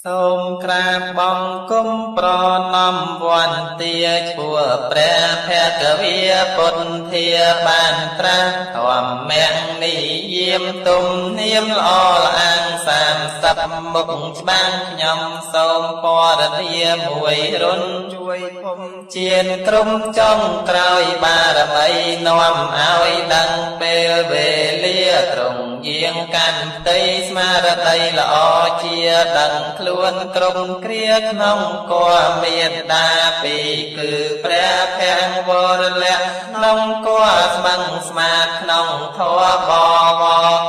សូមក្រាបបង្គំប្រណម្យវន្តាឈ្មោះព្រះភគវាពុទ្ធាបានត្រាស់ធម្មនិយាមទំនាមល្អល្អង30មុខច្បាំងខ្ញុំសូមពរនាមួយរុនជួយភុំជាក្រុមចុងក្រោយបារមីនាំឲ្យដឹងពេលវេលាត្រង់យាងកាន់ផ្ទៃស្មារតីល្អជាដឹងខ្លួនក្រុមគ្រាក្នុងគួមេត្តាពីគឺព្រះភង្វរលៈក្នុងគួស្មឹងស្មាតក្នុងធម៌បវ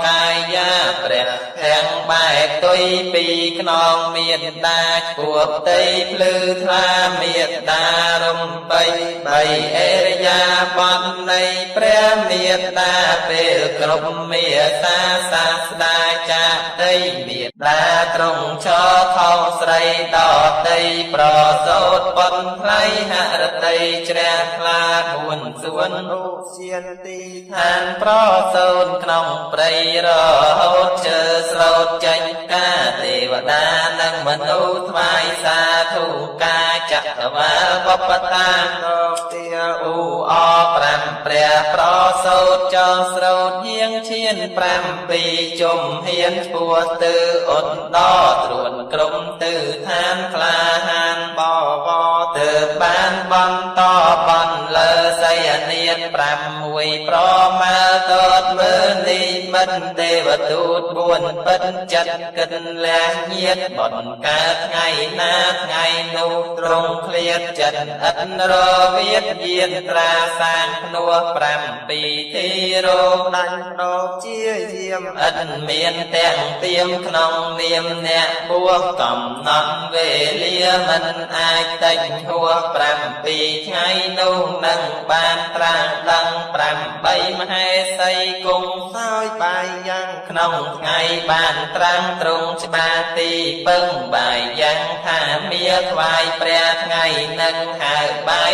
កាយាព្រះភង្វបែកទុយពីខ្នងមេត្តាឈួបតីភ្លឺថ្លាមេត្តារំបីអេរយាប័ននៃព្រះមេត្តាពេលគ្រប់មេត្តាសាស្តាចាតីមេត្តាត្រង់ឈរថោស្រីដតីប្រសោតប៉ុនថ្លៃហរតីជ្រះថ្លាពួនសួនឧសៀនទីឋានប្រសោតក្នុងព្រៃរហូតជើស្រោតចេញកាទេវតានិងមនុស្សថ្វាយសាធុកាចក្រវាលបបតាលោកទាអ៊ូអ5ព្រះប្រសោតចោស្រោតយាងឈាន7ជុំហ៊ានឈ្មោះទៅអ៊ុតដត្រួនក្រុមទៅឋានក្លាហានបវទៅបានបន្តបន្លឺសីនាត6ប្រមាលតតមើលនិមិត្តទេវទូត4ពិតចិត្តគិតលះញាតបនកើតថ្ងៃណាថ្ងៃនោះត្រង់ឃ្លាតចិត្តឥតរវិតយានត្រាសាងភ្នោះ7ទីរោដាញ់ដោជាយាមឥតមានទាំងទៀមក្នុងនាមអ្នកបួសកំណត់វេលាមិនអាចតិចហួស7ថ្ងៃនោះនឹងបានត្រាស់ដឹង8មហេសីគង់សោយបាយយ៉ាងក្នុងថ្ងៃបានត្រាំត្រង់ច្បាស់ទីពឹងបាយយ៉ាងថាមាថ្វាយព្រះថ្ងៃនឹងហៅបាយ